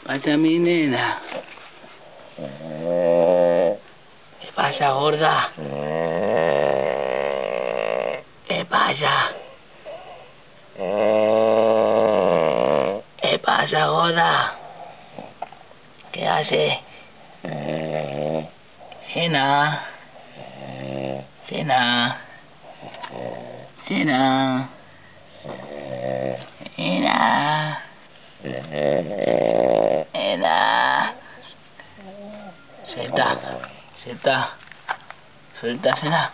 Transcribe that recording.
Pasa mi nena. ¿Qué pasa, gorda? ¿Qué pasa? ¿Qué pasa, gorda? ¿Qué hace? Cena. Cena. Cena. Cena. Cena. Suelta. Suelta. Suelta, cena.